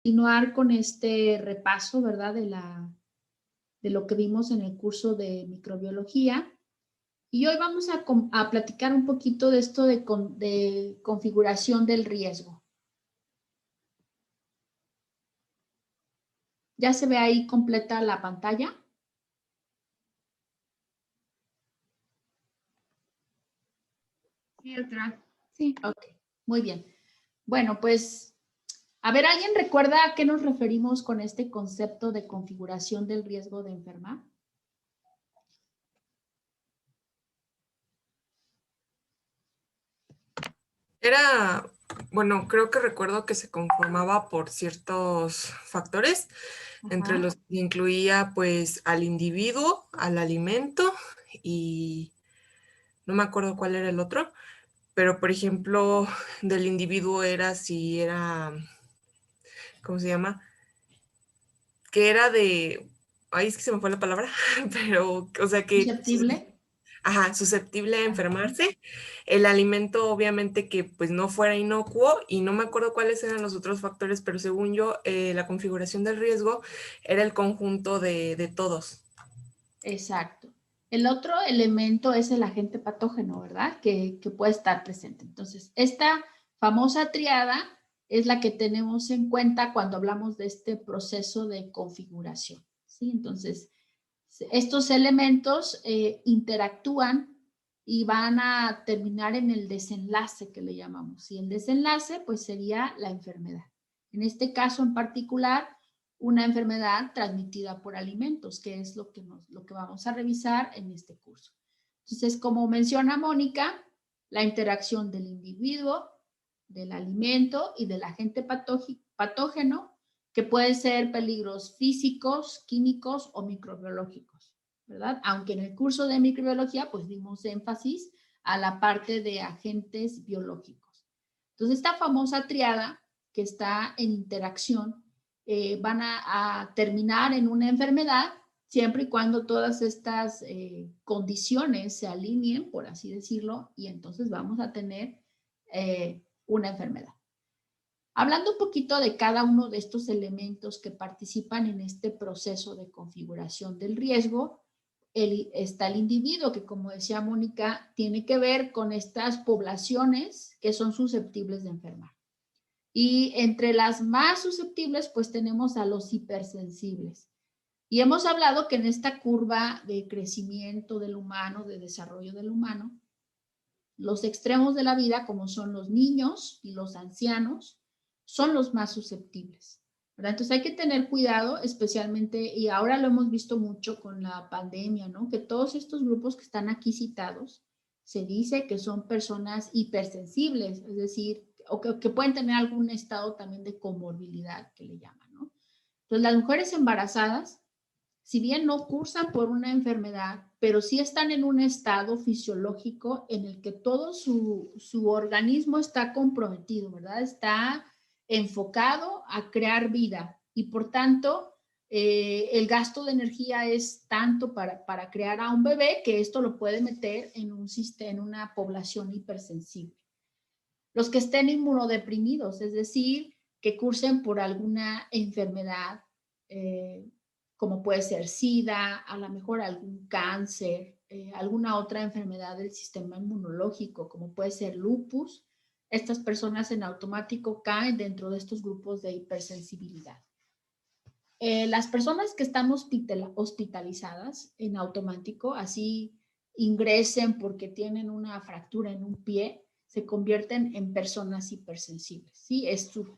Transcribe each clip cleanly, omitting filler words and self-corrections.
Continuar con este repaso, ¿verdad? De lo que vimos en el curso de microbiología. Y hoy vamos a platicar un poquito de esto de configuración del riesgo. ¿Ya se ve ahí completa la pantalla? Sí, otra. Sí. Ok, muy bien. Bueno, pues, a ver, ¿alguien recuerda a qué nos referimos con este concepto de configuración del riesgo de enfermar? Era, bueno, creo que recuerdo que se conformaba por ciertos factores, entre los que incluía pues al individuo, al alimento y no me acuerdo cuál era el otro, pero por ejemplo, del individuo era si era, ¿cómo se llama? Que era de, ay, es que se me fue la palabra, pero, o sea que ¿Susceptible? ajá, susceptible a enfermarse. El alimento, obviamente, que pues no fuera inocuo, y no me acuerdo cuáles eran los otros factores, pero según yo, la configuración del riesgo era el conjunto de todos. Exacto. El otro elemento es el agente patógeno, ¿verdad? Que puede estar presente. Entonces, esta famosa triada es la que tenemos en cuenta cuando hablamos de este proceso de configuración, ¿sí? Entonces, estos elementos interactúan y van a terminar en el desenlace que le llamamos. Y el desenlace, pues, sería la enfermedad. En este caso en particular, una enfermedad transmitida por alimentos, que es lo que vamos a revisar en este curso. Entonces, como menciona Mónica, la interacción del individuo, del alimento y del agente patógeno, que pueden ser peligros físicos, químicos o microbiológicos, ¿verdad? Aunque en el curso de microbiología, pues dimos énfasis a la parte de agentes biológicos. Entonces, esta famosa triada que está en interacción van a terminar en una enfermedad siempre y cuando todas estas condiciones se alineen, por así decirlo, y entonces vamos a tener una enfermedad. Hablando un poquito de cada uno de estos elementos que participan en este proceso de configuración del riesgo, está el individuo que, como decía Mónica, tiene que ver con estas poblaciones que son susceptibles de enfermar. Y entre las más susceptibles, pues tenemos a los hipersensibles. Y hemos hablado que en esta curva de crecimiento del humano, de desarrollo del humano, los extremos de la vida, como son los niños y los ancianos, son los más susceptibles, ¿verdad? Entonces hay que tener cuidado, especialmente, y ahora lo hemos visto mucho con la pandemia, ¿no? Que todos estos grupos que están aquí citados, se dice que son personas hipersensibles, es decir, o que pueden tener algún estado también de comorbilidad, que le llaman, ¿no? Entonces las mujeres embarazadas, si bien no cursan por una enfermedad, pero sí están en un estado fisiológico en el que todo su organismo está comprometido, ¿verdad? Está enfocado a crear vida y por tanto el gasto de energía es tanto para crear a un bebé que esto lo puede meter en un sistema, en una población hipersensible. Los que estén inmunodeprimidos, es decir, que cursen por alguna enfermedad, como puede ser SIDA, a lo mejor algún cáncer, alguna otra enfermedad del sistema inmunológico, como puede ser lupus, estas personas en automático caen dentro de estos grupos de hipersensibilidad. Las personas que están hospitalizadas en automático, así ingresen porque tienen una fractura en un pie, se convierten en personas hipersensibles, ¿sí?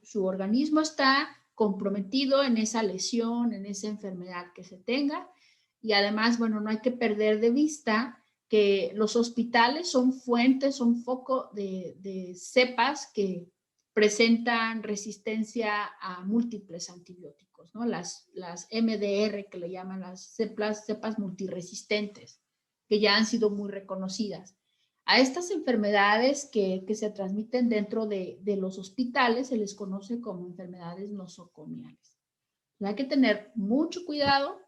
Su organismo está comprometido en esa lesión, en esa enfermedad que se tenga, y además, bueno, no hay que perder de vista que los hospitales son fuentes, son foco de cepas que presentan resistencia a múltiples antibióticos, ¿no? Las MDR, que le llaman las cepas multiresistentes, que ya han sido muy reconocidas. A estas enfermedades que se transmiten dentro de los hospitales se les conoce como enfermedades nosocomiales. Hay que tener mucho cuidado.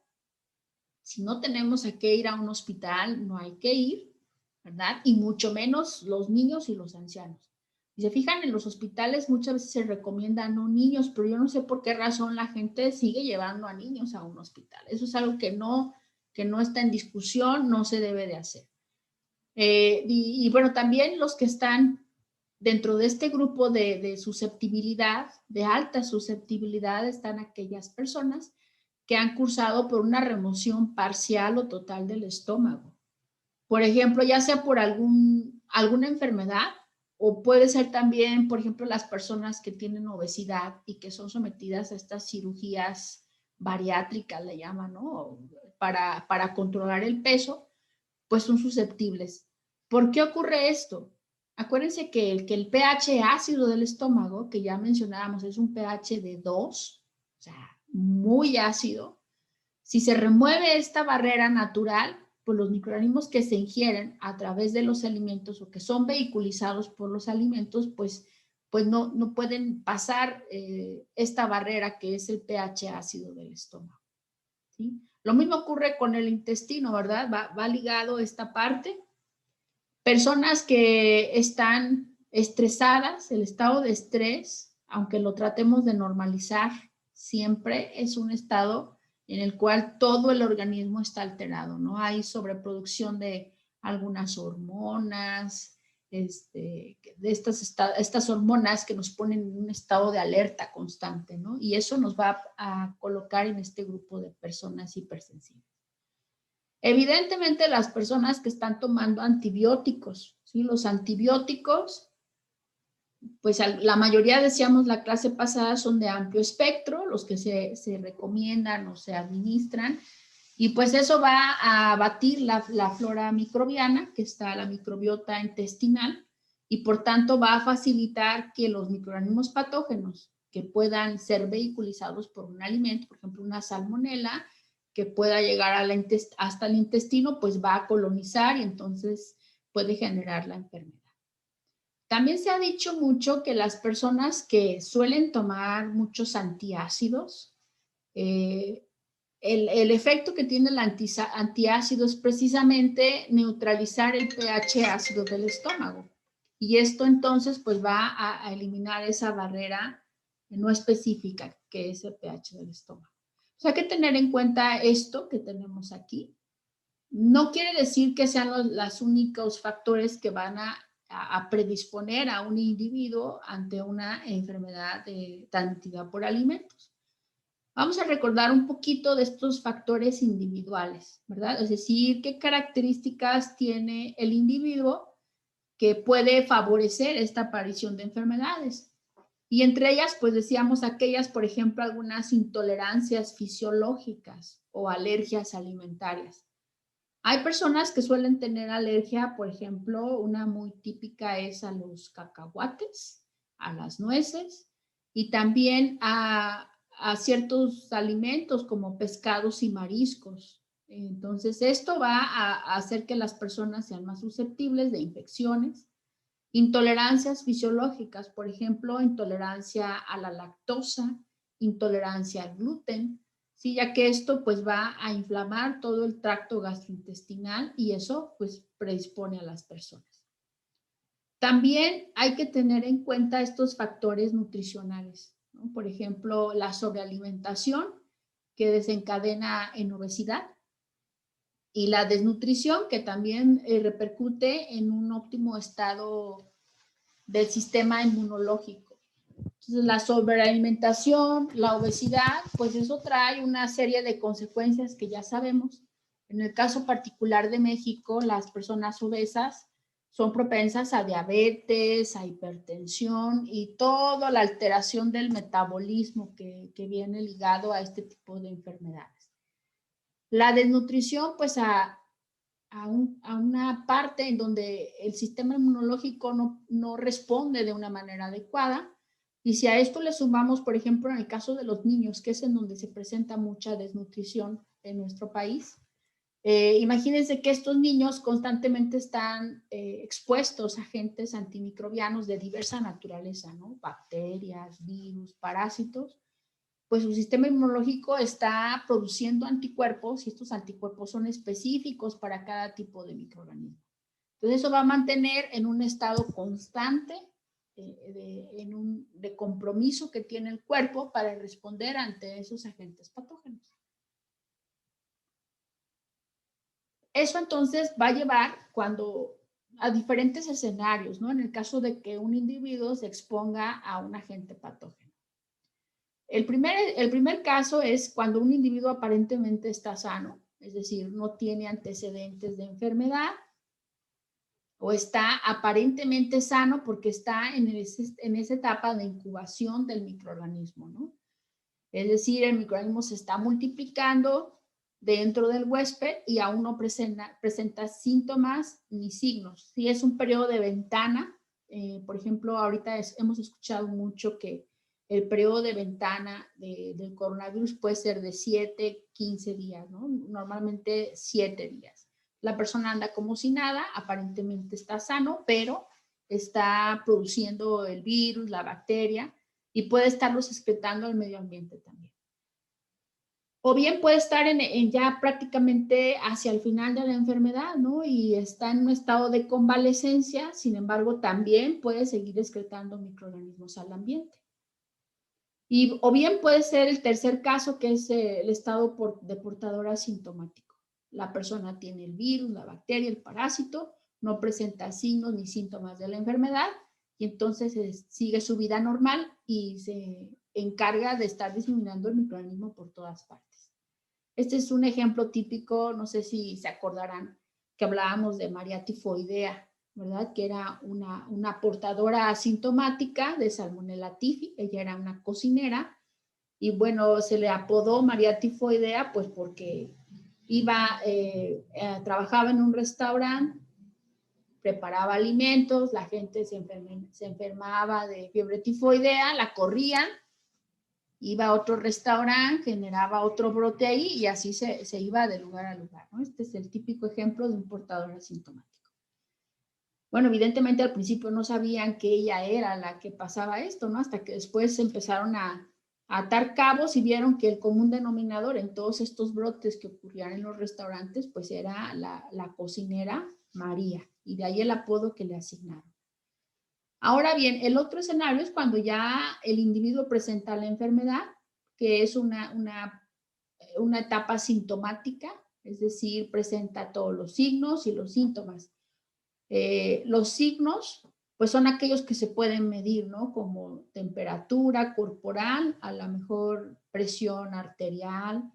Si no tenemos a qué ir a un hospital, no hay que ir, ¿verdad? Y mucho menos los niños y los ancianos. Si se fijan, en los hospitales muchas veces se recomiendan no niños, pero yo no sé por qué razón la gente sigue llevando a niños a un hospital. Eso es algo que no está en discusión, no se debe de hacer. Y bueno, también los que están dentro de este grupo de susceptibilidad, de alta susceptibilidad, están aquellas personas que han cursado por una remoción parcial o total del estómago. Por ejemplo, ya sea por alguna enfermedad, o puede ser también, por ejemplo, las personas que tienen obesidad y que son sometidas a estas cirugías bariátricas, le llaman, ¿no? Para controlar el peso, pues son susceptibles. ¿Por qué ocurre esto? Acuérdense que el pH ácido del estómago, que ya mencionábamos, es un pH de 2, o sea, muy ácido. Si se remueve esta barrera natural, pues los microorganismos que se ingieren a través de los alimentos o que son vehiculizados por los alimentos, pues no pueden pasar esta barrera que es el pH ácido del estómago, ¿sí? Lo mismo ocurre con el intestino, ¿verdad? Va ligado esta parte. Personas que están estresadas, el estado de estrés, aunque lo tratemos de normalizar, siempre es un estado en el cual todo el organismo está alterado, ¿no? Hay sobreproducción de algunas hormonas, de estas hormonas que nos ponen en un estado de alerta constante, ¿no? Y eso nos va a colocar en este grupo de personas hipersensibles. Evidentemente, las personas que están tomando antibióticos, ¿sí? Los antibióticos, pues la mayoría, decíamos la clase pasada, son de amplio espectro, los que se recomiendan o se administran, y pues eso va a abatir la flora microbiana, que está la microbiota intestinal, y por tanto va a facilitar que los microorganismos patógenos que puedan ser vehiculizados por un alimento, por ejemplo una salmonela, que pueda llegar hasta el intestino, pues va a colonizar y entonces puede generar la enfermedad. También se ha dicho mucho que las personas que suelen tomar muchos antiácidos, el efecto que tiene el antiácido es precisamente neutralizar el pH ácido del estómago. Y esto entonces pues va a eliminar esa barrera no específica que es el pH del estómago. O sea, hay que tener en cuenta esto que tenemos aquí. No quiere decir que sean los únicos factores que van a predisponer a un individuo ante una enfermedad transmitida por alimentos. Vamos a recordar un poquito de estos factores individuales, ¿verdad? Es decir, qué características tiene el individuo que puede favorecer esta aparición de enfermedades. Y entre ellas, pues decíamos aquellas, por ejemplo, algunas intolerancias fisiológicas o alergias alimentarias. Hay personas que suelen tener alergia, por ejemplo, una muy típica es a los cacahuates, a las nueces y también a ciertos alimentos como pescados y mariscos. Entonces, esto va a hacer que las personas sean más susceptibles de infecciones. Intolerancias fisiológicas, por ejemplo, intolerancia a la lactosa, intolerancia al gluten, ¿sí? Ya que esto pues va a inflamar todo el tracto gastrointestinal y eso pues predispone a las personas. También hay que tener en cuenta estos factores nutricionales, ¿no? Por ejemplo, la sobrealimentación que desencadena en obesidad, y la desnutrición que también repercute en un óptimo estado del sistema inmunológico. Entonces, la sobrealimentación, la obesidad, pues eso trae una serie de consecuencias que ya sabemos. En el caso particular de México, las personas obesas son propensas a diabetes, a hipertensión y toda la alteración del metabolismo que viene ligado a este tipo de enfermedades. La desnutrición, pues a una parte en donde el sistema inmunológico no responde de una manera adecuada. Y si a esto le sumamos, por ejemplo, en el caso de los niños, que es en donde se presenta mucha desnutrición en nuestro país, imagínense que estos niños constantemente están expuestos a agentes antimicrobianos de diversa naturaleza, ¿no? Bacterias, virus, parásitos. Pues su sistema inmunológico está produciendo anticuerpos y estos anticuerpos son específicos para cada tipo de microorganismo. Entonces eso va a mantener en un estado constante de compromiso que tiene el cuerpo para responder ante esos agentes patógenos. Eso entonces va a llevar a diferentes escenarios, ¿no? En el caso de que un individuo se exponga a un agente patógeno. El primer caso es cuando un individuo aparentemente está sano, es decir, no tiene antecedentes de enfermedad, o está aparentemente sano porque está en esa etapa de incubación del microorganismo, ¿no? Es decir, el microorganismo se está multiplicando dentro del huésped y aún no presenta síntomas ni signos. Si es un periodo de ventana, por ejemplo, ahorita hemos escuchado mucho que el periodo de ventana del coronavirus puede ser de 7, 15 días, ¿no? Normalmente 7 días. La persona anda como si nada, aparentemente está sano, pero está produciendo el virus, la bacteria, y puede estarlos excretando al medio ambiente también. O bien puede estar ya prácticamente hacia el final de la enfermedad, ¿no? Y está en un estado de convalecencia, sin embargo, también puede seguir excretando microorganismos al ambiente. O bien puede ser el tercer caso, que es el estado de portador asintomático. La persona tiene el virus, la bacteria, el parásito, no presenta signos ni síntomas de la enfermedad, y entonces sigue su vida normal y se encarga de estar diseminando el microorganismo por todas partes. Este es un ejemplo típico, no sé si se acordarán, que hablábamos de María tifoidea, ¿verdad? Que era una portadora asintomática de Salmonella typhi. Ella era una cocinera y bueno, se le apodó María tifoidea pues porque trabajaba en un restaurante, preparaba alimentos, la gente se enfermaba de fiebre tifoidea, la corrían, iba a otro restaurante, generaba otro brote ahí y así se iba de lugar a lugar, ¿no? Este es el típico ejemplo de un portador asintomático. Bueno, evidentemente al principio no sabían que ella era la que pasaba esto, ¿no? Hasta que después empezaron a atar cabos y vieron que el común denominador en todos estos brotes que ocurrían en los restaurantes, pues era la cocinera María, y de ahí el apodo que le asignaron. Ahora bien, el otro escenario es cuando ya el individuo presenta la enfermedad, que es una etapa sintomática, es decir, presenta todos los signos y los síntomas. Los signos, pues son aquellos que se pueden medir, ¿no? Como temperatura corporal, a lo mejor presión arterial,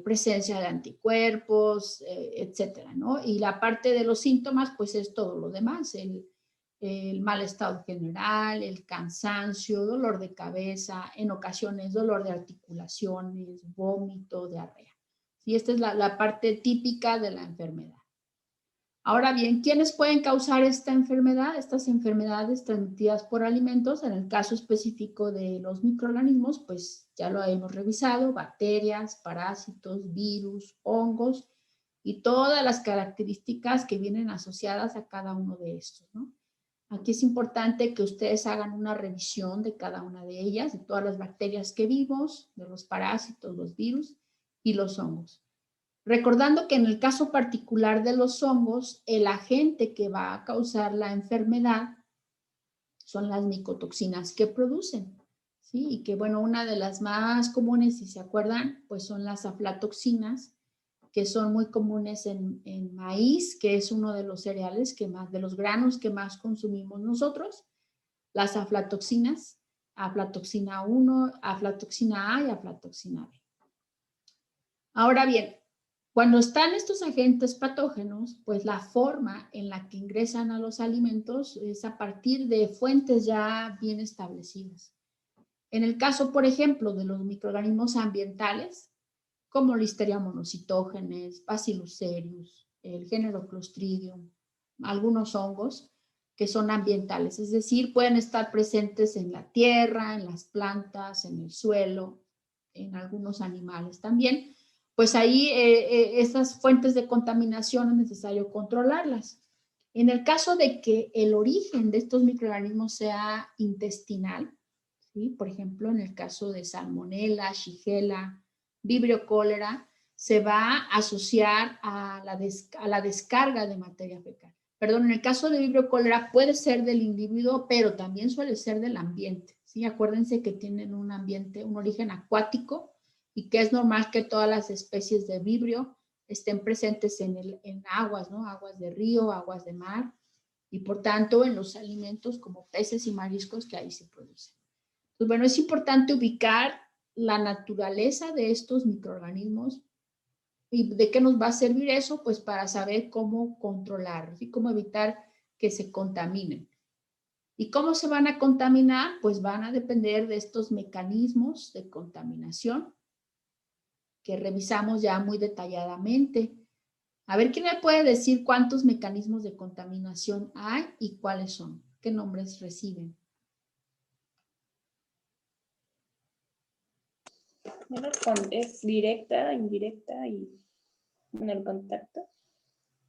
presencia de anticuerpos, etcétera, ¿no? Y la parte de los síntomas, pues es todo lo demás, el mal estado general, el cansancio, dolor de cabeza, en ocasiones dolor de articulaciones, vómito, diarrea. Y esta es la parte típica de la enfermedad. Ahora bien, ¿quiénes pueden causar esta enfermedad? Estas enfermedades transmitidas por alimentos, en el caso específico de los microorganismos, pues ya lo hemos revisado, bacterias, parásitos, virus, hongos y todas las características que vienen asociadas a cada uno de estos, ¿no? Aquí es importante que ustedes hagan una revisión de cada una de ellas, de todas las bacterias que vimos, de los parásitos, los virus y los hongos. Recordando que en el caso particular de los hongos, el agente que va a causar la enfermedad son las micotoxinas que producen, ¿sí? Y que, bueno, una de las más comunes, si se acuerdan, pues son las aflatoxinas, que son muy comunes en maíz, que es uno de los cereales de los granos que más consumimos nosotros, las aflatoxinas, aflatoxina 1, aflatoxina A y aflatoxina B. Ahora bien, cuando están estos agentes patógenos, pues la forma en la que ingresan a los alimentos es a partir de fuentes ya bien establecidas. En el caso, por ejemplo, de los microorganismos ambientales, como Listeria monocytogenes, Bacillus cereus, el género Clostridium, algunos hongos que son ambientales, es decir, pueden estar presentes en la tierra, en las plantas, en el suelo, en algunos animales también. Pues ahí esas fuentes de contaminación es necesario controlarlas. En el caso de que el origen de estos microorganismos sea intestinal, ¿sí? Por ejemplo, en el caso de Salmonella, Shigella, Vibrio cólera, se va a asociar a la descarga de materia fecal. perdón, en el caso de Vibrio cólera puede ser del individuo, pero también suele ser del ambiente, ¿sí? Acuérdense que tienen un ambiente, un origen acuático y que es normal que todas las especies de Vibrio estén presentes en aguas, ¿no? Aguas de río, aguas de mar y por tanto en los alimentos como peces y mariscos que ahí se producen. Pues bueno, es importante ubicar la naturaleza de estos microorganismos. ¿Y de qué nos va a servir eso? Pues para saber cómo controlarlos y cómo evitar que se contaminen. ¿Y cómo se van a contaminar? Pues van a depender de estos mecanismos de contaminación que revisamos ya muy detalladamente. A ver, ¿quién me puede decir cuántos mecanismos de contaminación hay y cuáles son? ¿Qué nombres reciben? Bueno, es directa, indirecta y en el contacto.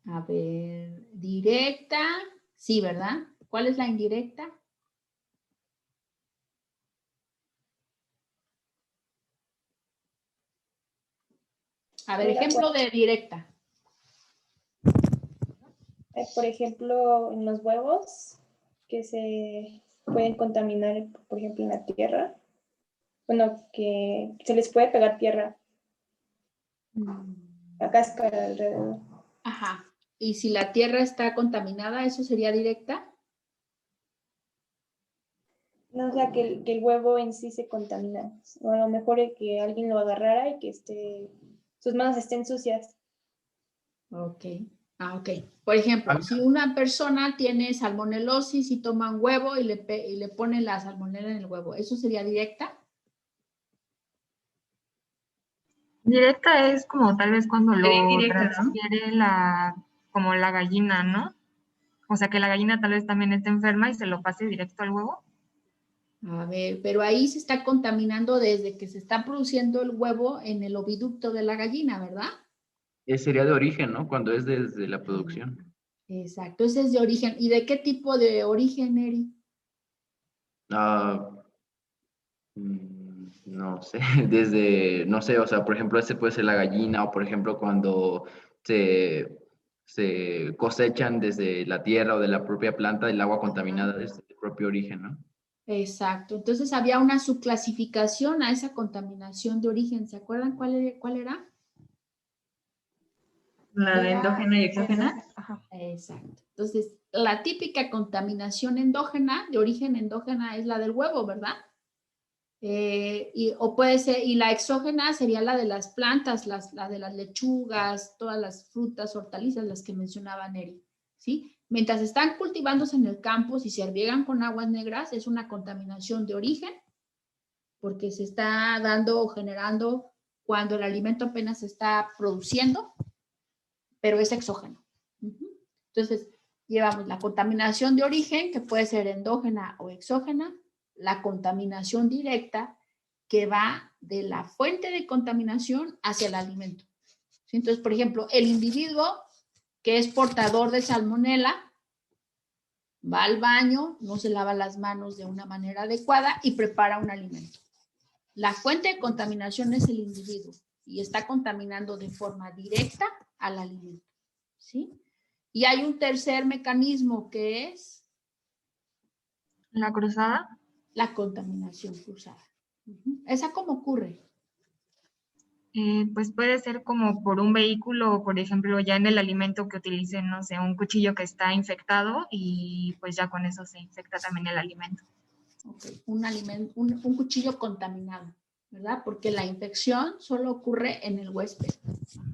A ver, directa, sí, ¿verdad? ¿Cuál es la indirecta? A ver, ejemplo de directa. Por ejemplo, en los huevos que se pueden contaminar, por ejemplo, en la tierra. Bueno, que se les puede pegar tierra, la cáscara alrededor. Ajá. ¿Y si la tierra está contaminada, eso sería directa? No, o sea, que el huevo en sí se contamina. O a lo mejor el que alguien lo agarrara y que sus manos estén sucias. Ok. Ah, ok. Por ejemplo, si una persona tiene salmonelosis y toma un huevo y le pone la salmonela en el huevo, ¿eso sería directa? Directa es como tal vez cuando lo Directa, ¿no? transfiere como la gallina, ¿no? O sea, que la gallina tal vez también esté enferma y se lo pase directo al huevo. A ver, pero ahí se está contaminando desde que se está produciendo el huevo en el oviducto de la gallina, ¿verdad? Sería de origen, ¿no? Cuando es desde la producción. Exacto, ese es de origen. ¿Y de qué tipo de origen, Eri? Ah, no sé, desde, no sé, o sea, por ejemplo, ese puede ser la gallina, o por ejemplo, cuando se cosechan desde la tierra o de la propia planta, el agua contaminada desde el propio origen, ¿no? Exacto. Entonces había una subclasificación a esa contaminación de origen. ¿Se acuerdan cuál era? La de endógena y exógena. Ajá. Exacto. Entonces, la típica contaminación endógena, de origen endógena, es la del huevo, ¿verdad? O puede ser, y la exógena sería la de las plantas, la de las lechugas, todas las frutas, hortalizas, las que mencionaba Neri, ¿sí? Mientras están cultivándose en el campo, si se riegan con aguas negras, es una contaminación de origen, porque se está dando o generando cuando el alimento apenas se está produciendo, pero es exógeno. Entonces, llevamos la contaminación de origen, que puede ser endógena o exógena, la contaminación directa, que va de la fuente de contaminación hacia el alimento. Entonces, por ejemplo, el individuo que es portador de salmonela va al baño, no se lava las manos de una manera adecuada y prepara un alimento. La fuente de contaminación es el individuo y está contaminando de forma directa al alimento, ¿sí? Y hay un tercer mecanismo que es La cruzada. la contaminación cruzada. ¿Esa cómo ocurre? Pues puede ser como por un vehículo o, por ejemplo, ya en el alimento que utilicen, no sé, un cuchillo que está infectado y pues ya con eso se infecta también el alimento. Okay. Un cuchillo contaminado, ¿verdad? Porque la infección solo ocurre en el huésped.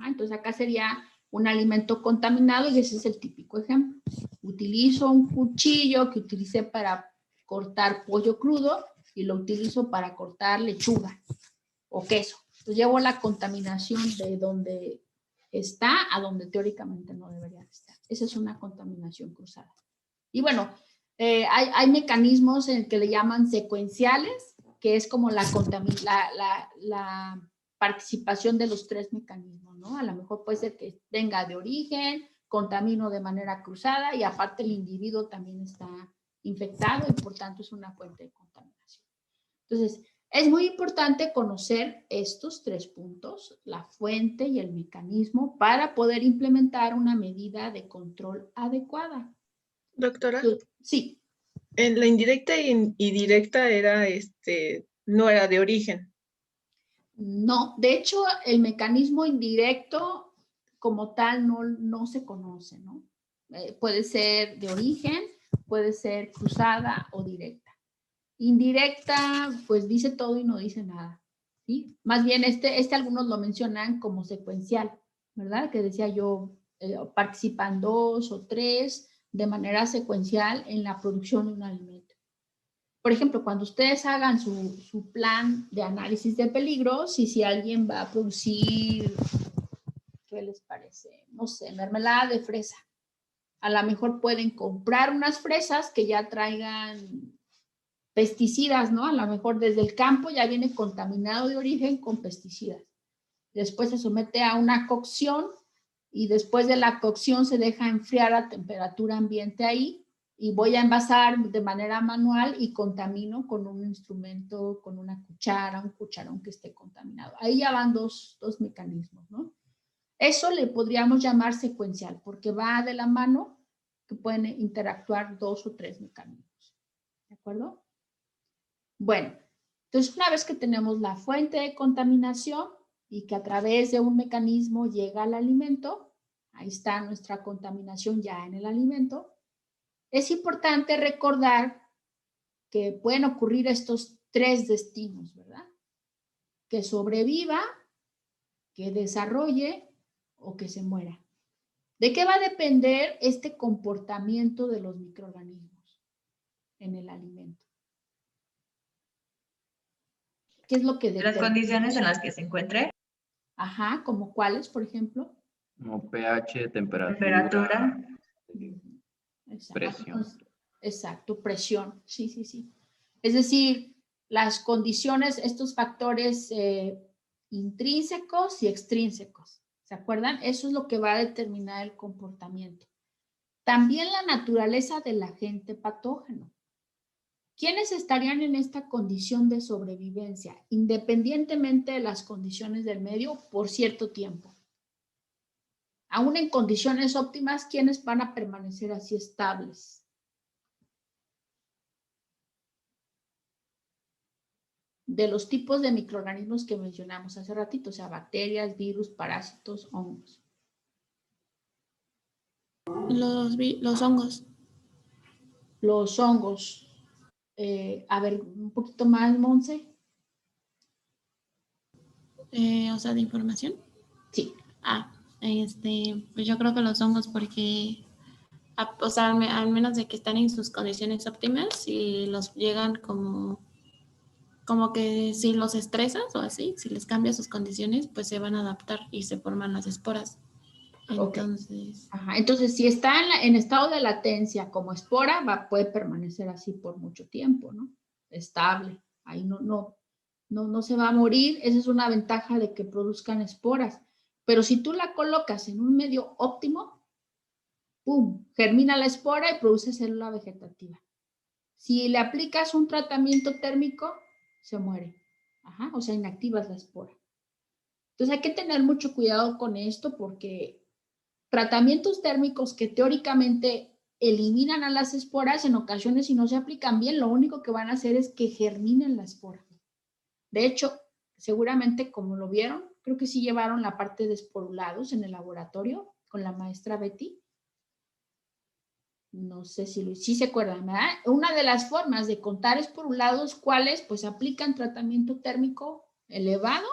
Entonces acá sería un alimento contaminado y ese es el típico ejemplo. Utilizo un cuchillo que utilicé para cortar pollo crudo y lo utilizo para cortar lechuga o queso. Entonces llevo la contaminación de donde está a donde teóricamente no debería estar. Esa es una contaminación cruzada. Y bueno, hay mecanismos en que le llaman secuenciales, que es como la participación de los tres mecanismos, ¿no? A lo mejor puede ser que venga de origen, contamino de manera cruzada y aparte el individuo también está infectado y por tanto es una fuente de contaminación. Entonces, Es muy importante conocer estos 3 puntos, la fuente y el mecanismo, para poder implementar una medida de control adecuada. Doctora, Sí, en la indirecta y directa era, no era de origen. no, de hecho, el mecanismo indirecto como tal no se conoce, ¿no? Puede ser de origen, puede ser cruzada o directa. Indirecta, pues dice todo y no dice nada, ¿sí? Más bien algunos lo mencionan como secuencial, ¿verdad? Que decía yo, participan 2 o 3 de manera secuencial en la producción de un alimento. Por ejemplo, cuando ustedes hagan su plan de análisis de peligros y si alguien va a producir, ¿qué les parece? No sé, mermelada de fresa. A lo mejor pueden comprar unas fresas que ya traigan pesticidas, ¿no? A lo mejor desde el campo ya viene contaminado de origen con pesticidas. Después se somete a una cocción y después de la cocción se deja enfriar a temperatura ambiente ahí y voy a envasar de manera manual y contamino con un instrumento, con una cuchara, un cucharón que esté contaminado. Ahí ya van dos mecanismos, ¿no? Eso le podríamos llamar secuencial porque va de la mano que pueden interactuar 2 o 3 mecanismos. ¿De acuerdo? Bueno, entonces una vez que tenemos la fuente de contaminación y que a través de un mecanismo llega al alimento, ahí está nuestra contaminación ya en el alimento, es importante recordar que pueden ocurrir estos 3 destinos, ¿verdad? Que sobreviva, que desarrolle o que se muera. ¿De qué va a depender este comportamiento de los microorganismos en el alimento? ¿Qué es lo que Las determina? condiciones en las que se encuentre. Ajá, ¿como cuáles, por ejemplo? Como pH, Temperatura. Exacto. presión. Exacto, presión, sí. Es decir, las condiciones, estos factores intrínsecos y extrínsecos, ¿se acuerdan? Eso es lo que va a determinar el comportamiento. También la naturaleza del agente patógeno. ¿Quiénes estarían en esta condición de sobrevivencia, independientemente de las condiciones del medio, por cierto tiempo? Aún en condiciones óptimas, ¿quiénes van a permanecer así estables? De los tipos de microorganismos que mencionamos hace ratito, o sea, bacterias, virus, parásitos, hongos. Los hongos. Los hongos. A ver, un poquito más, Monse. O sea, de información. Sí. Pues yo creo que los hongos porque, o sea, al menos de que están en sus condiciones óptimas y los llegan como que si los estresas o así, si les cambias sus condiciones, pues se van a adaptar y se forman las esporas. Entonces. Okay. Ajá. Entonces, si está en estado de latencia como espora, puede permanecer así por mucho tiempo, ¿no? Estable. Ahí no se va a morir. Esa es una ventaja de que produzcan esporas. Pero si tú la colocas en un medio óptimo, ¡pum!, germina la espora y produce célula vegetativa. Si le aplicas un tratamiento térmico, se muere. Ajá, o sea, inactivas la espora. Entonces hay que tener mucho cuidado con esto porque tratamientos térmicos que teóricamente eliminan a las esporas, en ocasiones si no se aplican bien, lo único que van a hacer es que germinen la espora. De hecho, seguramente como lo vieron, creo que sí llevaron la parte de esporulados en el laboratorio con la maestra Betty. No sé si se acuerdan, ¿verdad? Una de las formas de contar esporulados, ¿cuáles? Pues aplican tratamiento térmico elevado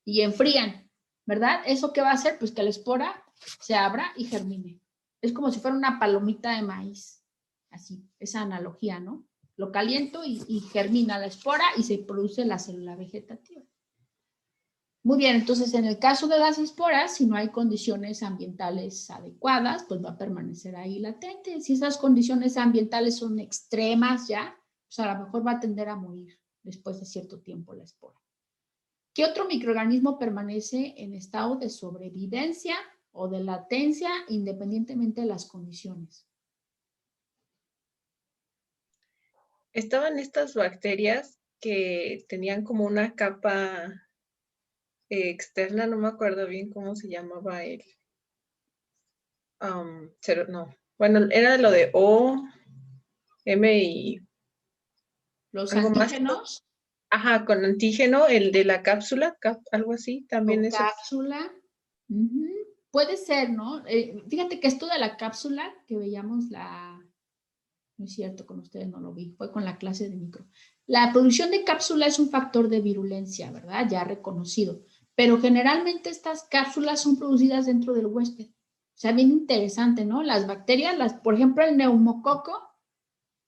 y enfrían, ¿verdad? ¿Eso qué va a hacer? Pues que la espora se abra y germine. Es como si fuera una palomita de maíz, así, esa analogía, ¿no? Lo caliento y germina la espora y se produce la célula vegetativa. Muy bien, entonces en el caso de las esporas, si no hay condiciones ambientales adecuadas, pues va a permanecer ahí latente. Si esas condiciones ambientales son extremas ya, pues a lo mejor va a tender a morir después de cierto tiempo la espora. ¿Qué otro microorganismo permanece en estado de sobrevivencia o de latencia independientemente de las condiciones? Estaban estas bacterias que tenían como una capa externa, no me acuerdo bien cómo se llamaba el, no, bueno, era lo de O, M y Los algo más. antígenos Ajá, con antígeno, el de la cápsula, algo así, también o eso. cápsula. Ujú. Puede ser, ¿no? Fíjate que esto de la cápsula que veíamos no es cierto, con ustedes no lo vi, fue con la clase de micro. La producción de cápsula es un factor de virulencia, ¿verdad? Ya reconocido. Pero generalmente estas cápsulas son producidas dentro del huésped. O sea, bien interesante, ¿no? Las bacterias, por ejemplo, el neumococo,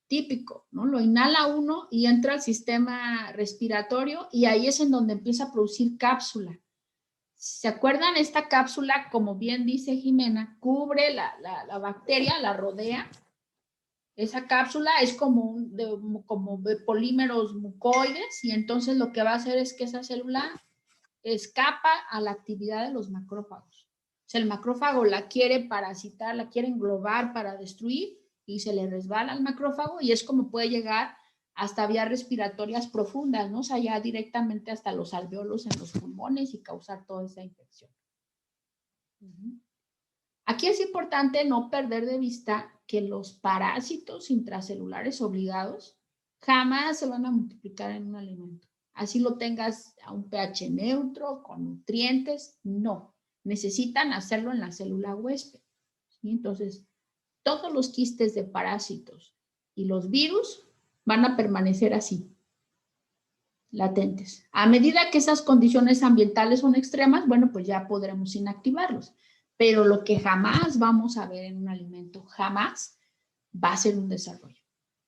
típico, ¿no? Lo inhala uno y entra al sistema respiratorio y ahí es en donde empieza a producir cápsula. ¿Se acuerdan? Esta cápsula, como bien dice Jimena, cubre la bacteria, la rodea. Esa cápsula es como de polímeros mucoides y entonces lo que va a hacer es que esa célula escapa a la actividad de los macrófagos. O sea, el macrófago la quiere parasitar, la quiere englobar para destruir y se le resbala al macrófago y es como puede llegar hasta vías respiratorias profundas, ¿no? O sea, ya directamente hasta los alveolos en los pulmones y causar toda esa infección. Aquí es importante no perder de vista que los parásitos intracelulares obligados jamás se van a multiplicar en un alimento. Así lo tengas a un pH neutro, con nutrientes, no. Necesitan hacerlo en la célula huésped. ¿Sí? Entonces, todos los quistes de parásitos y los virus van a permanecer así, latentes. A medida que esas condiciones ambientales son extremas, bueno, pues ya podremos inactivarlos. Pero lo que jamás vamos a ver en un alimento, jamás, va a ser un desarrollo.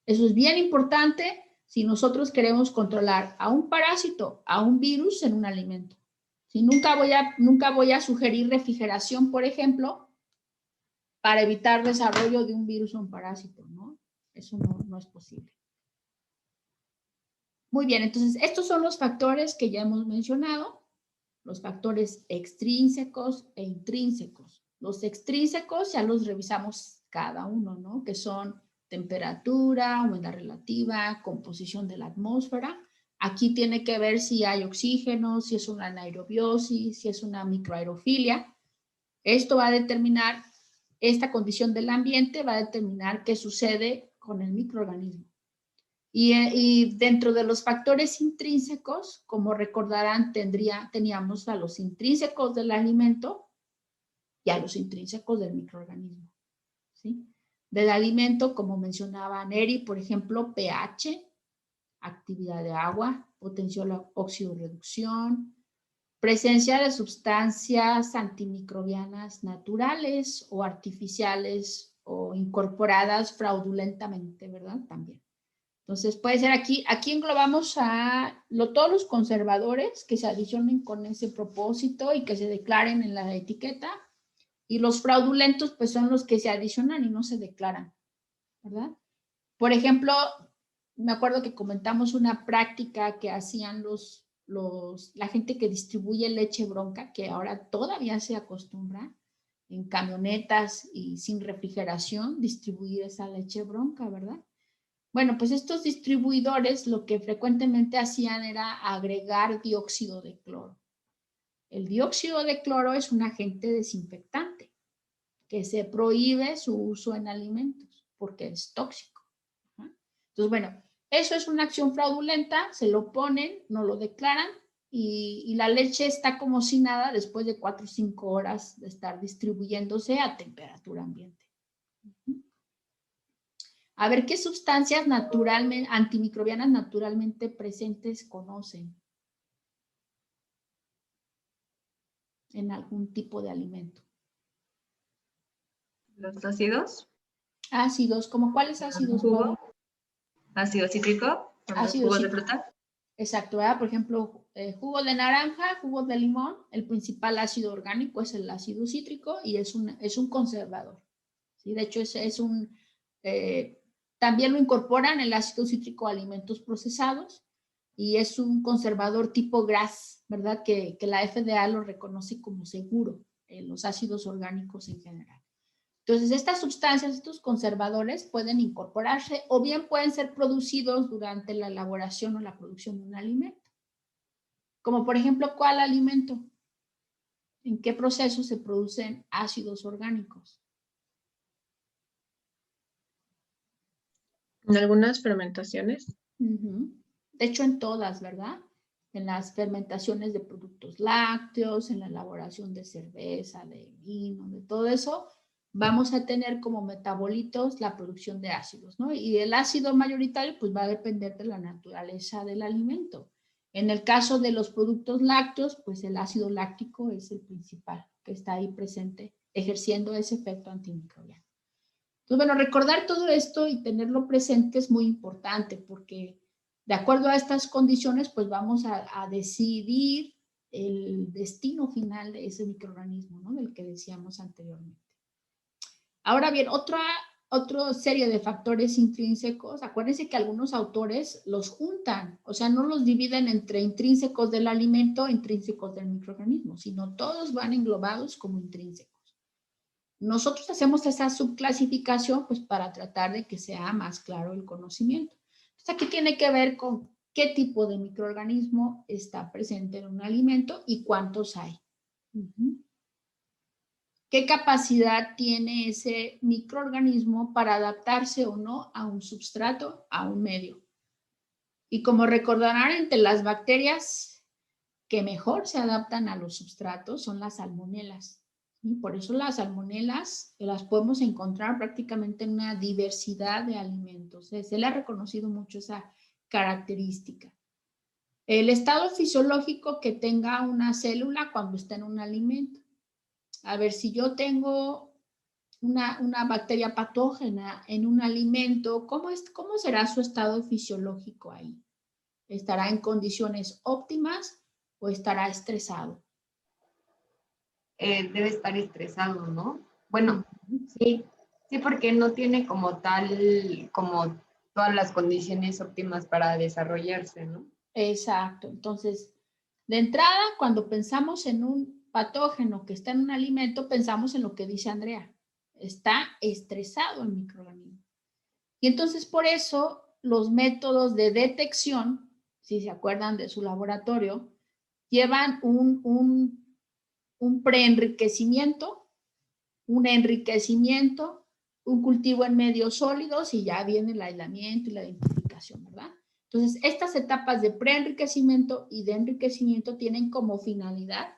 Eso es bien importante si nosotros queremos controlar a un parásito, a un virus en un alimento. Si nunca voy a sugerir refrigeración, por ejemplo, para evitar desarrollo de un virus o un parásito, ¿no? Eso no es posible. Muy bien, entonces estos son los factores que ya hemos mencionado, los factores extrínsecos e intrínsecos. Los extrínsecos ya los revisamos cada uno, ¿no? Que son temperatura, humedad relativa, composición de la atmósfera. Aquí tiene que ver si hay oxígeno, si es una anaerobiosis, si es una microaerofilia. Esto va a determinar, esta condición del ambiente va a determinar qué sucede con el microorganismo. Y dentro de los factores intrínsecos, como recordarán, teníamos a los intrínsecos del alimento y a los intrínsecos del microorganismo. ¿Sí? Del alimento, como mencionaba Neri, por ejemplo, pH, actividad de agua, potencial oxidorreducción, presencia de sustancias antimicrobianas naturales o artificiales o incorporadas fraudulentamente, ¿verdad? También. Entonces puede ser aquí englobamos a todos los conservadores que se adicionen con ese propósito y que se declaren en la etiqueta, y los fraudulentos pues son los que se adicionan y no se declaran, ¿verdad? Por ejemplo, me acuerdo que comentamos una práctica que hacían la gente que distribuye leche bronca, que ahora todavía se acostumbra en camionetas y sin refrigeración distribuir esa leche bronca, ¿verdad? Bueno, pues estos distribuidores lo que frecuentemente hacían era agregar dióxido de cloro. El dióxido de cloro es un agente desinfectante que se prohíbe su uso en alimentos porque es tóxico. Entonces, bueno, eso es una acción fraudulenta, se lo ponen, no lo declaran y la leche está como si nada después de 4 o 5 horas de estar distribuyéndose a temperatura ambiente. A ver qué sustancias antimicrobianas naturalmente presentes conocen en algún tipo de alimento. Los ácidos. Ácidos, ¿como cuáles ácidos? Jugo. Ácido cítrico. Los jugos de fruta. Exacto, ¿verdad? Por ejemplo, jugo de naranja, jugo de limón, el principal ácido orgánico es el ácido cítrico y es un conservador. ¿Sí? De hecho, también lo incorporan el ácido cítrico a alimentos procesados y es un conservador tipo GRAS, ¿verdad? Que la FDA lo reconoce como seguro, los ácidos orgánicos en general. Entonces, estas sustancias, estos conservadores pueden incorporarse o bien pueden ser producidos durante la elaboración o la producción de un alimento. Como por ejemplo, ¿cuál alimento? ¿En qué proceso se producen ácidos orgánicos? En algunas fermentaciones. De hecho, en todas, ¿verdad? En las fermentaciones de productos lácteos, en la elaboración de cerveza, de vino, de todo eso, vamos a tener como metabolitos la producción de ácidos, ¿no? Y el ácido mayoritario, pues va a depender de la naturaleza del alimento. En el caso de los productos lácteos, pues el ácido láctico es el principal que está ahí presente, ejerciendo ese efecto antimicrobiano. Entonces, bueno, recordar todo esto y tenerlo presente es muy importante porque de acuerdo a estas condiciones, pues vamos a decidir el destino final de ese microorganismo, ¿no? Del que decíamos anteriormente. Ahora bien, otra serie de factores intrínsecos, acuérdense que algunos autores los juntan, o sea, no los dividen entre intrínsecos del alimento e intrínsecos del microorganismo, sino todos van englobados como intrínsecos. Nosotros hacemos esa subclasificación pues para tratar de que sea más claro el conocimiento. Entonces aquí tiene que ver con qué tipo de microorganismo está presente en un alimento y cuántos hay. ¿Qué capacidad tiene ese microorganismo para adaptarse o no a un substrato, a un medio? Y como recordarán, entre las bacterias que mejor se adaptan a los substratos son las salmonelas. Y por eso las salmonelas las podemos encontrar prácticamente en una diversidad de alimentos. Se le ha reconocido mucho esa característica. El estado fisiológico que tenga una célula cuando está en un alimento. A ver, si yo tengo una bacteria patógena en un alimento, ¿cómo será su estado fisiológico ahí? ¿Estará en condiciones óptimas o estará estresado? Debe estar estresado, ¿no? Bueno, sí, porque no tiene como tal, como todas las condiciones óptimas para desarrollarse, ¿no? Exacto. Entonces, de entrada, cuando pensamos en un patógeno que está en un alimento, pensamos en lo que dice Andrea. Está estresado el microorganismo. Y entonces, por eso, los métodos de detección, si se acuerdan de su laboratorio, llevan un preenriquecimiento, un enriquecimiento, un cultivo en medios sólidos y ya viene el aislamiento y la identificación, ¿verdad? Entonces, estas etapas de preenriquecimiento y de enriquecimiento tienen como finalidad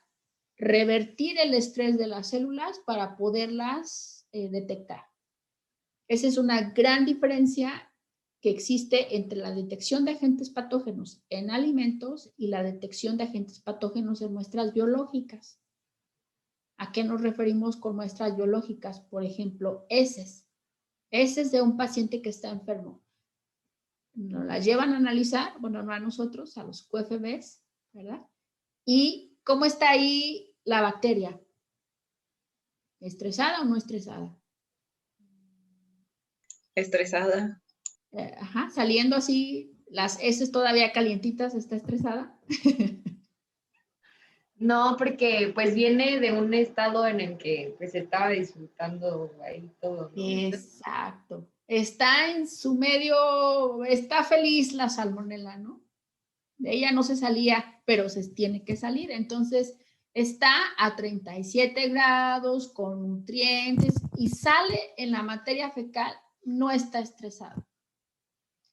revertir el estrés de las células para poderlas detectar. Esa es una gran diferencia que existe entre la detección de agentes patógenos en alimentos y la detección de agentes patógenos en muestras biológicas. ¿A qué nos referimos con muestras biológicas? Por ejemplo, heces. Heces de un paciente que está enfermo. Nos las llevan a analizar, bueno, no a nosotros, a los QFBs, ¿verdad? ¿Y cómo está ahí la bacteria? ¿Estresada o no estresada? Estresada. Saliendo así, las heces todavía calientitas, ¿está estresada? No, porque pues viene de un estado en el que pues estaba disfrutando ahí todo, ¿no? Exacto. Está en su medio, está feliz la salmonela, ¿no? De ella no se salía, pero se tiene que salir. Entonces, está a 37 grados, con nutrientes, y sale en la materia fecal, no está estresada.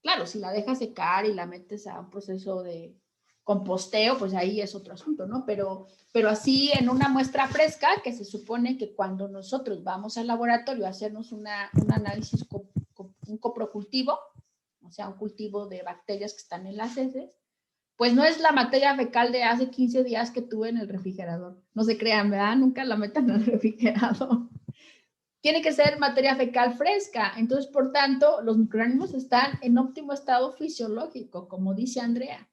Claro, si la dejas secar y la metes a un proceso de composteo, pues ahí es otro asunto, ¿no? Pero así en una muestra fresca, que se supone que cuando nosotros vamos al laboratorio a hacernos un análisis, un coprocultivo, o sea, un cultivo de bacterias que están en las heces, pues no es la materia fecal de hace 15 días que tuve en el refrigerador. No se crean, ¿verdad? Nunca la metan al refrigerador. Tiene que ser materia fecal fresca. Entonces, por tanto, los microorganismos están en óptimo estado fisiológico, como dice Andrea.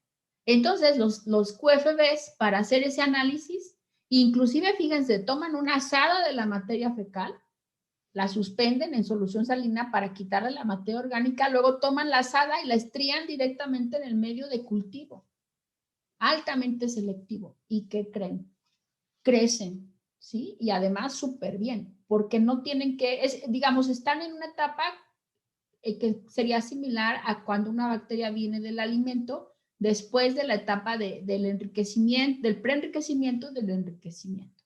Entonces, los QFBs, para hacer ese análisis, inclusive, fíjense, toman una asada de la materia fecal, la suspenden en solución salina para quitarle la materia orgánica, luego toman la asada y la estrían directamente en el medio de cultivo. Altamente selectivo. ¿Y qué creen? Crecen, ¿sí? Y además súper bien, porque no tienen que, digamos, están en una etapa que sería similar a cuando una bacteria viene del alimento después de la etapa del enriquecimiento, del preenriquecimiento, del enriquecimiento.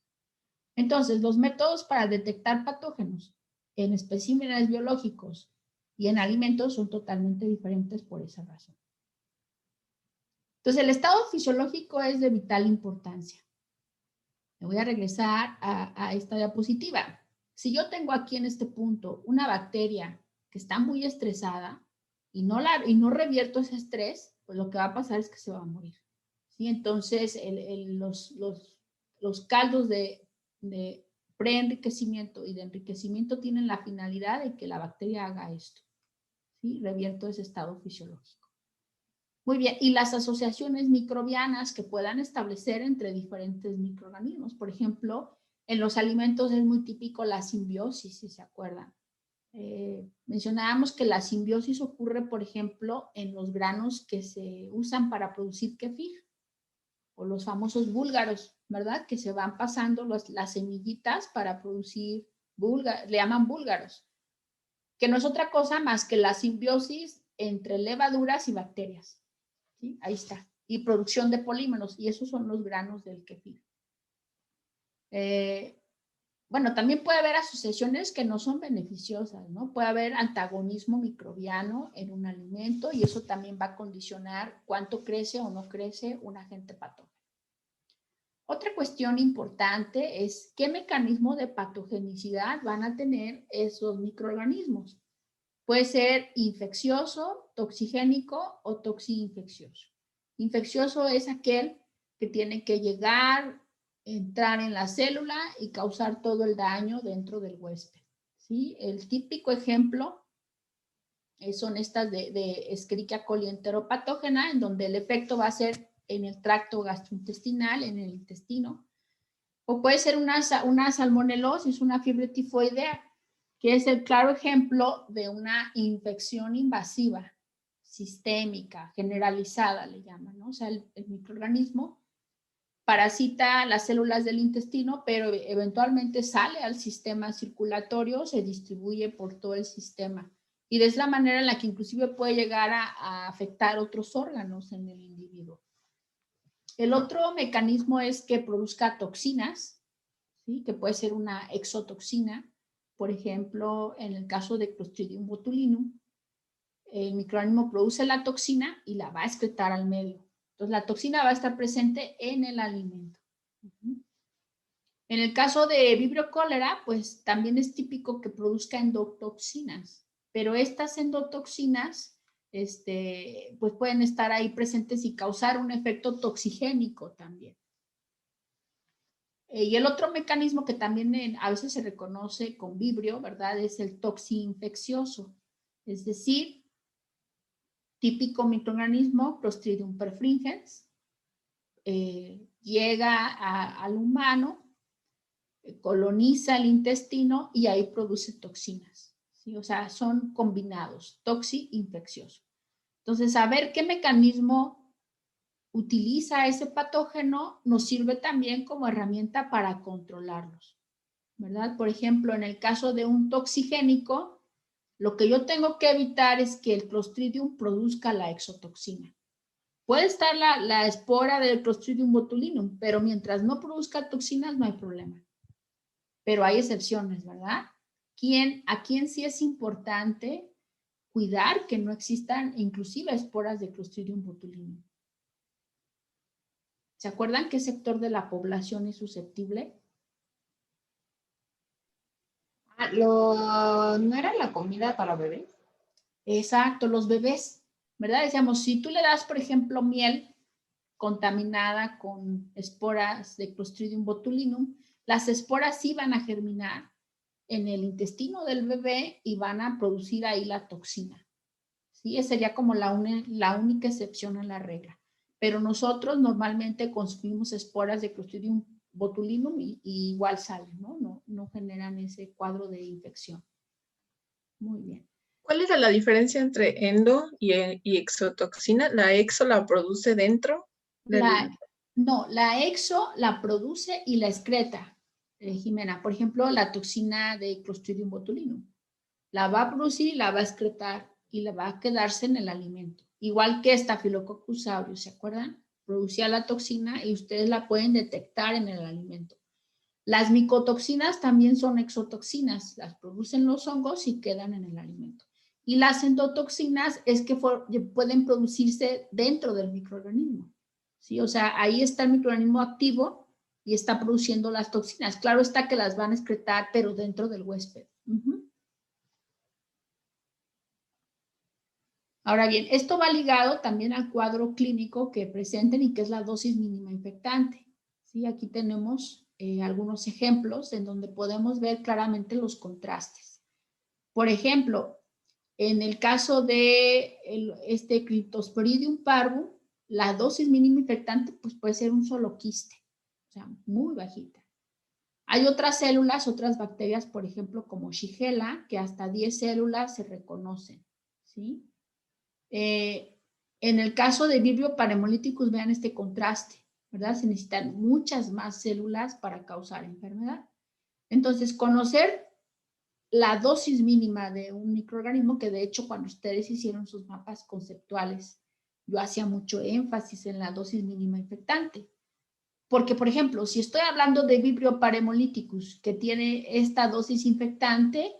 Entonces, los métodos para detectar patógenos en especímenes biológicos y en alimentos son totalmente diferentes por esa razón. Entonces, el estado fisiológico es de vital importancia. Me voy a regresar a esta diapositiva. Si yo tengo aquí en este punto una bacteria que está muy estresada y no revierto ese estrés, pues lo que va a pasar es que se va a morir. ¿Sí? Entonces, los caldos de preenriquecimiento y de enriquecimiento tienen la finalidad de que la bacteria haga esto. ¿Sí? Revierto ese estado fisiológico. Muy bien, y las asociaciones microbianas que puedan establecer entre diferentes microorganismos. Por ejemplo, en los alimentos es muy típico la simbiosis, si se acuerdan. Mencionábamos que la simbiosis ocurre, por ejemplo, en los granos que se usan para producir kefir, o los famosos búlgaros, ¿verdad? Que se van pasando las semillitas para producir le llaman búlgaros, que no es otra cosa más que la simbiosis entre levaduras y bacterias. ¿Sí? Ahí está. Y producción de polímeros, y esos son los granos del kefir. Bueno, también puede haber asociaciones que no son beneficiosas, ¿no? Puede haber antagonismo microbiano en un alimento y eso también va a condicionar cuánto crece o no crece un agente patógeno. Otra cuestión importante es qué mecanismo de patogenicidad van a tener esos microorganismos. Puede ser infeccioso, toxigénico o toxi-infeccioso. Infeccioso es aquel que tiene que llegar, entrar en la célula y causar todo el daño dentro del huésped. ¿Sí? El típico ejemplo son estas de Escherichia coli enteropatógena, en donde el efecto va a ser en el tracto gastrointestinal, en el intestino. O puede ser una salmonelosis, una fiebre tifoidea, que es el claro ejemplo de una infección invasiva, sistémica, generalizada, le llaman, ¿no? O sea, el microorganismo parasita las células del intestino, pero eventualmente sale al sistema circulatorio, se distribuye por todo el sistema. Y de esa manera en la que inclusive puede llegar a afectar otros órganos en el individuo. El otro mecanismo es que produzca toxinas, ¿sí? Que puede ser una exotoxina. Por ejemplo, en el caso de Clostridium botulinum, el microorganismo produce la toxina y la va a excretar al medio. Entonces, la toxina va a estar presente en el alimento. En el caso de Vibrio cholera, pues también es típico que produzca endotoxinas, pero estas endotoxinas pues pueden estar ahí presentes y causar un efecto toxigénico también. Y el otro mecanismo que también a veces se reconoce con Vibrio, ¿verdad? Es el toxi-infeccioso, es decir, típico microorganismo, Clostridium perfringens, llega al humano, coloniza el intestino y ahí produce toxinas, ¿sí? O sea, son combinados, toxi-infeccioso. Entonces, saber qué mecanismo utiliza ese patógeno nos sirve también como herramienta para controlarlos, ¿verdad? Por ejemplo, en el caso de un toxigénico, lo que yo tengo que evitar es que el Clostridium produzca la exotoxina. Puede estar la espora del Clostridium botulinum, pero mientras no produzca toxinas no hay problema. Pero hay excepciones, ¿verdad? ¿A quién sí es importante cuidar que no existan inclusive esporas de Clostridium botulinum? ¿Se acuerdan qué sector de la población es susceptible? ¿No era la comida para bebés? Exacto, los bebés, ¿verdad? Decíamos, si tú le das, por ejemplo, miel contaminada con esporas de Clostridium botulinum, las esporas sí van a germinar en el intestino del bebé y van a producir ahí la toxina. ¿Sí? Esa sería como la única excepción a la regla. Pero nosotros normalmente consumimos esporas de Clostridium botulinum y igual salen, ¿no? No generan ese cuadro de infección. Muy bien. ¿Cuál es la diferencia entre endo y exotoxina? ¿La exo la produce dentro? No, la exo la produce y la excreta. Jimena. Por ejemplo, la toxina de Clostridium botulinum. La va a producir y la va a excretar y la va a quedarse en el alimento. Igual que Staphylococcus aureus, ¿se acuerdan? Producía la toxina y ustedes la pueden detectar en el alimento. Las micotoxinas también son exotoxinas, las producen los hongos y quedan en el alimento. Y las endotoxinas es que pueden producirse dentro del microorganismo, ¿sí? O sea, ahí está el microorganismo activo y está produciendo las toxinas. Claro está que las van a excretar, pero dentro del huésped. Ahora bien, esto va ligado también al cuadro clínico que presenten y que es la dosis mínima infectante. ¿Sí? Aquí tenemos algunos ejemplos en donde podemos ver claramente los contrastes. Por ejemplo, en el caso de este Cryptosporidium parvum, la dosis mínima infectante pues, puede ser un solo quiste, o sea, muy bajita. Hay otras células, otras bacterias, por ejemplo, como Shigella, que hasta 10 células se reconocen, ¿sí? En el caso de Vibrio parhemolyticus, vean este contraste, ¿verdad? Se necesitan muchas más células para causar enfermedad. Entonces, conocer la dosis mínima de un microorganismo, que de hecho cuando ustedes hicieron sus mapas conceptuales, yo hacía mucho énfasis en la dosis mínima infectante. Porque, por ejemplo, si estoy hablando de Vibrio parhemolyticus, que tiene esta dosis infectante,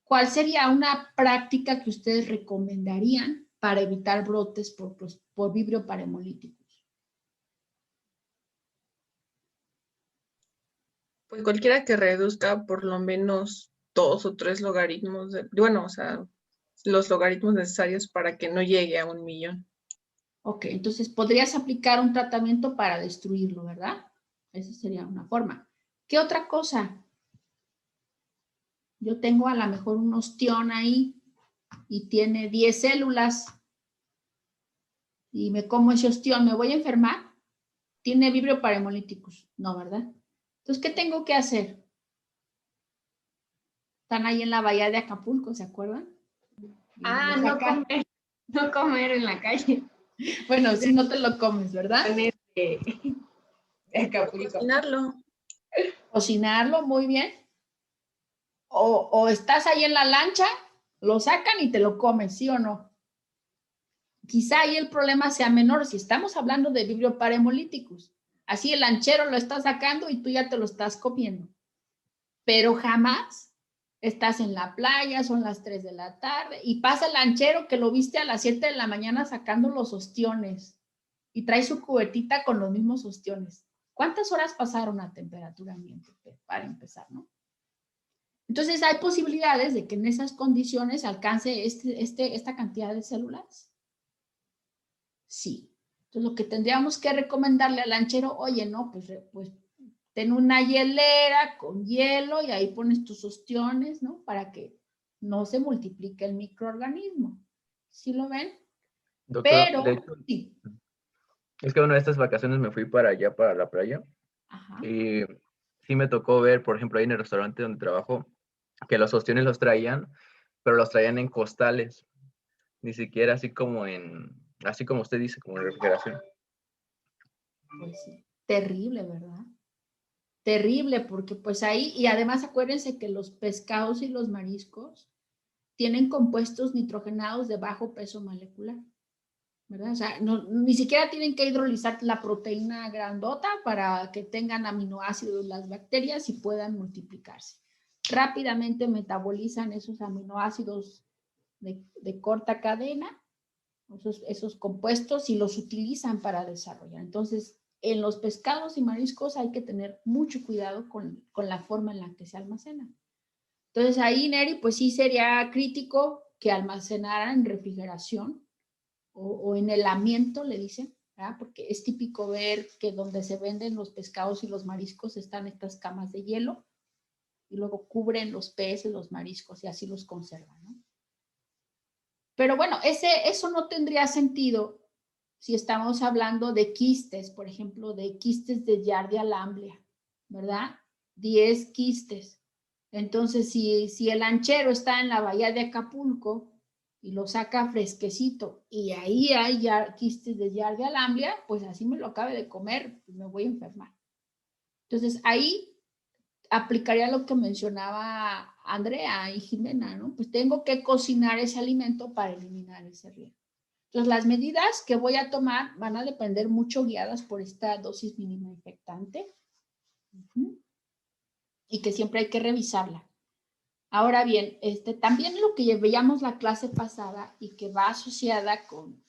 ¿cuál sería una práctica que ustedes recomendarían para evitar brotes por Vibrio parhemolyticus? Pues cualquiera que reduzca por lo menos 2 o 3 logaritmos, bueno, o sea, los logaritmos necesarios para que no llegue a 1.000.000. Ok, entonces podrías aplicar un tratamiento para destruirlo, ¿verdad? Esa sería una forma. ¿Qué otra cosa? Yo tengo a lo mejor un ostión ahí y tiene 10 células y me como ese ostión, ¿me voy a enfermar? Tiene Vibrio parhemolyticus, no, ¿verdad? Entonces, ¿qué tengo que hacer? Están ahí en la bahía de Acapulco, ¿se acuerdan? No comer en la calle. Bueno, si no te lo comes, ¿verdad? Cocinarlo. Cocinarlo, muy bien. O estás ahí en la lancha, lo sacan y te lo comes, ¿sí o no? Quizá ahí el problema sea menor si estamos hablando de Vibrio parhemolyticus. Así el lanchero lo está sacando y tú ya te lo estás comiendo. Pero jamás estás en la playa, son las 3 de la tarde y pasa el lanchero que lo viste a las 7 de la mañana sacando los ostiones y trae su cubetita con los mismos ostiones. ¿Cuántas horas pasaron a temperatura ambiente para empezar, no? Entonces hay posibilidades de que en esas condiciones alcance esta cantidad de células. Sí. Entonces lo que tendríamos que recomendarle al lanchero, oye, no, pues ten una hielera con hielo y ahí pones tus ostiones, ¿no? Para que no se multiplique el microorganismo. ¿Sí lo ven? Doctora, Pero, de hecho, sí. es que una de estas vacaciones me fui para allá, para la playa, Ajá. y sí me tocó ver, por ejemplo, ahí en el restaurante donde trabajo, que los ostiones los traían, pero los traían en costales, ni siquiera así como usted dice, como en refrigeración. Pues sí, terrible, ¿verdad? Terrible, porque pues ahí, y además acuérdense que los pescados y los mariscos tienen compuestos nitrogenados de bajo peso molecular, ¿verdad? O sea, ni siquiera tienen que hidrolizar la proteína grandota para que tengan aminoácidos las bacterias y puedan multiplicarse. Rápidamente metabolizan esos aminoácidos de corta cadena, esos compuestos, y los utilizan para desarrollar. Entonces, en los pescados y mariscos hay que tener mucho cuidado con la forma en la que se almacenan. Entonces, ahí, Neri, pues sí sería crítico que almacenaran en refrigeración o en helamiento, le dicen, ¿verdad? Porque es típico ver que donde se venden los pescados y los mariscos están estas camas de hielo y luego cubren los peces, los mariscos y así los conservan, ¿no? Pero bueno, eso no tendría sentido si estamos hablando de quistes, por ejemplo, de quistes de Giardia lamblia, ¿verdad? 10 quistes. Entonces, si el lanchero está en la bahía de Acapulco y lo saca fresquecito y ahí hay ya quistes de Giardia lamblia, pues así me lo acabe de comer, pues me voy a enfermar. Entonces, ahí aplicaría lo que mencionaba Andrea y Jimena, ¿no? Pues tengo que cocinar ese alimento para eliminar ese riesgo. Entonces, las medidas que voy a tomar van a depender mucho guiadas por esta dosis mínima infectante. Y que siempre hay que revisarla. Ahora bien, también lo que veíamos la clase pasada y que va asociada con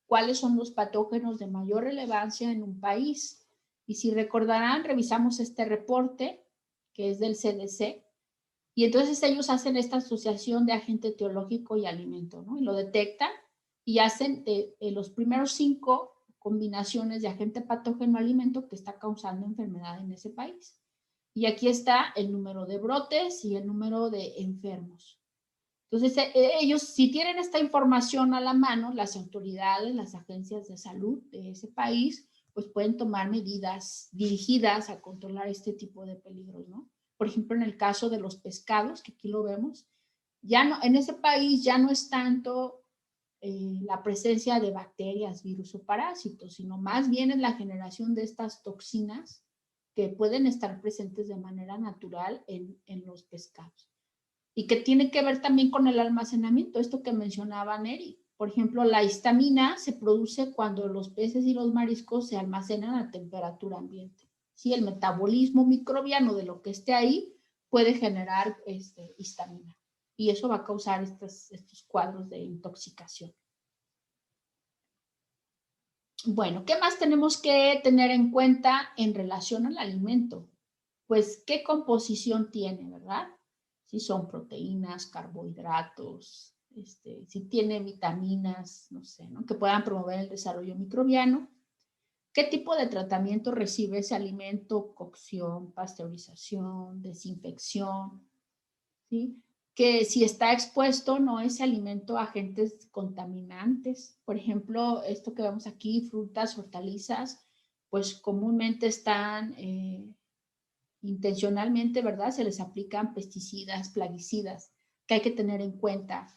cuáles son los patógenos de mayor relevancia en un país. Y si recordarán, revisamos este reporte que es del CDC y entonces ellos hacen esta asociación de agente etiológico y alimento, ¿no? Y lo detectan y hacen los primeros 5 combinaciones de agente patógeno alimento que está causando enfermedad en ese país. Y aquí está el número de brotes y el número de enfermos. Entonces, ellos, si tienen esta información a la mano, las autoridades, las agencias de salud de ese país, pues pueden tomar medidas dirigidas a controlar este tipo de peligros, ¿no? Por ejemplo, en el caso de los pescados, que aquí lo vemos, ya no, en ese país ya no es tanto la presencia de bacterias, virus o parásitos, sino más bien es la generación de estas toxinas que pueden estar presentes de manera natural en los pescados. Y que tiene que ver también con el almacenamiento, esto que mencionaba Neri. Por ejemplo, la histamina se produce cuando los peces y los mariscos se almacenan a temperatura ambiente. ¿Sí? El metabolismo microbiano de lo que esté ahí puede generar histamina. Y eso va a causar estos cuadros de intoxicación. Bueno, ¿qué más tenemos que tener en cuenta en relación al alimento? Pues, ¿qué composición tiene, verdad? Si son proteínas, carbohidratos, si tiene vitaminas, no sé, ¿no? Que puedan promover el desarrollo microbiano. ¿Qué tipo de tratamiento recibe ese alimento? Cocción, pasteurización, desinfección, ¿sí? Que si está expuesto, ¿no? Ese alimento a agentes contaminantes. Por ejemplo, esto que vemos aquí, frutas, hortalizas, pues comúnmente están intencionalmente, ¿verdad? Se les aplican pesticidas, plaguicidas, que hay que tener en cuenta.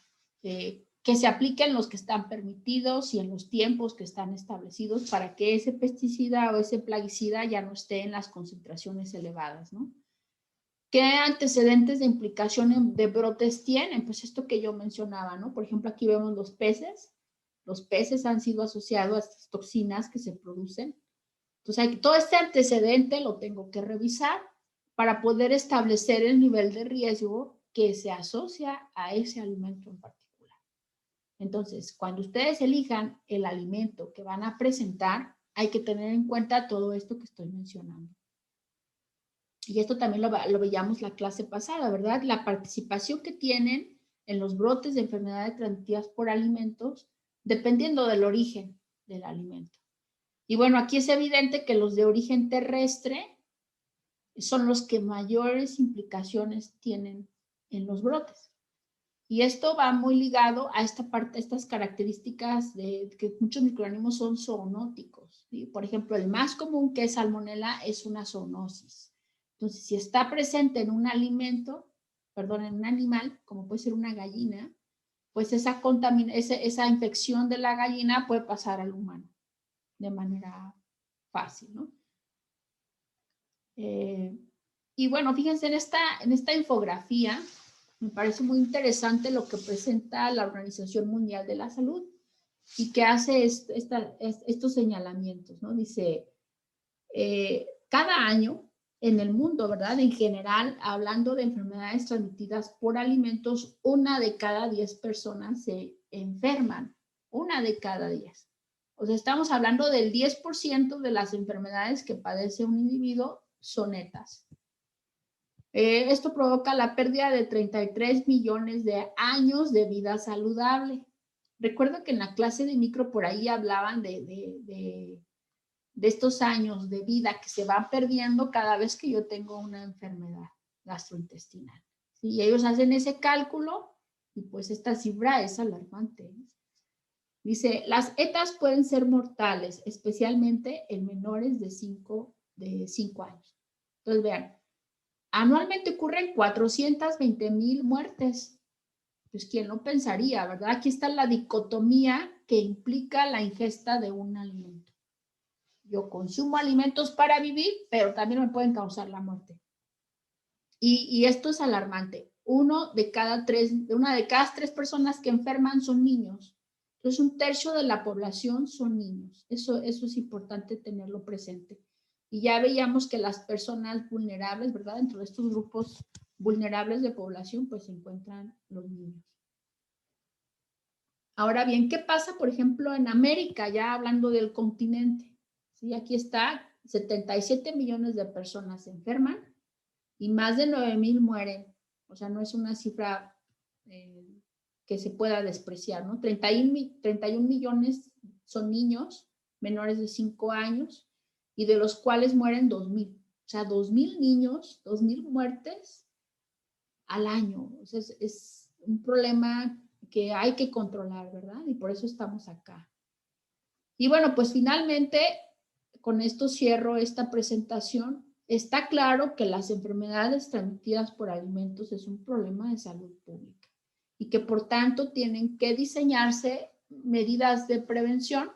Que se apliquen los que están permitidos y en los tiempos que están establecidos para que ese pesticida o ese plaguicida ya no esté en las concentraciones elevadas, ¿no? ¿Qué antecedentes de implicación de brotes tienen? Pues esto que yo mencionaba, ¿no? Por ejemplo, aquí vemos los peces. Los peces han sido asociados a estas toxinas que se producen. Entonces, todo este antecedente lo tengo que revisar para poder establecer el nivel de riesgo que se asocia a ese alimento en particular. Entonces, cuando ustedes elijan el alimento que van a presentar, hay que tener en cuenta todo esto que estoy mencionando. Y esto también lo veíamos la clase pasada, ¿verdad? La participación que tienen en los brotes de enfermedades transmitidas por alimentos, dependiendo del origen del alimento. Y bueno, aquí es evidente que los de origen terrestre son los que mayores implicaciones tienen en los brotes. Y esto va muy ligado a estas características de que muchos microorganismos son zoonóticos, ¿sí? Por ejemplo, el más común, que es Salmonella, es una zoonosis. Entonces, si está presente en un alimento, perdón, en un animal, como puede ser una gallina, pues esa infección de la gallina puede pasar al humano de manera fácil, ¿no? Y bueno, fíjense en esta infografía, me parece muy interesante lo que presenta la Organización Mundial de la Salud y que hace estos señalamientos, ¿no? Dice, cada año en el mundo, ¿verdad? En general, hablando de enfermedades transmitidas por alimentos, 1 de cada 10 personas se enferman, 1 de cada 10. O sea, estamos hablando del 10% de las enfermedades que padece un individuo son netas. Esto provoca la pérdida de 33 millones de años de vida saludable. Recuerdo que en la clase de micro por ahí hablaban de estos años de vida que se van perdiendo cada vez que yo tengo una enfermedad gastrointestinal. ¿Sí? Y ellos hacen ese cálculo y pues esta cifra es alarmante. Dice, las ETAs pueden ser mortales, especialmente en menores de 5 años. Entonces, vean, anualmente ocurren 420,000 muertes. Pues, ¿quién lo pensaría, verdad? Aquí está la dicotomía que implica la ingesta de un alimento. Yo consumo alimentos para vivir, pero también me pueden causar la muerte. Y esto es alarmante. Una de cada tres personas que enferman son niños. Entonces, 1/3 de la población son niños. Eso es importante tenerlo presente. Y ya veíamos que las personas vulnerables, ¿verdad? Dentro de estos grupos vulnerables de población, pues se encuentran los niños. Ahora bien, ¿qué pasa, por ejemplo, en América? Ya hablando del continente. ¿Sí? Aquí está, 77 millones de personas se enferman y más de 9,000 mueren. O sea, no es una cifra que se pueda despreciar, ¿no? 31 millones son niños menores de 5 años y de los cuales mueren 2,000. O sea, 2,000 niños, 2,000 muertes al año. O sea, es un problema que hay que controlar, ¿verdad? Y por eso estamos acá. Y bueno, pues finalmente, con esto cierro esta presentación. Está claro que las enfermedades transmitidas por alimentos es un problema de salud pública y que por tanto tienen que diseñarse medidas de prevención,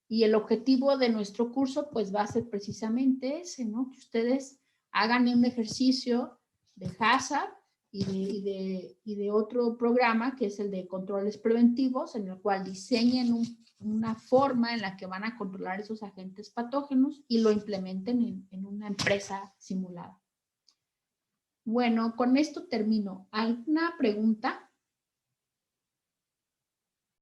y el objetivo de nuestro curso pues va a ser precisamente ese, ¿no? Que ustedes hagan un ejercicio de HACCP y de otro programa que es el de controles preventivos, en el cual diseñen una forma en la que van a controlar esos agentes patógenos y lo implementen en una empresa simulada. Bueno, con esto termino. ¿Alguna pregunta?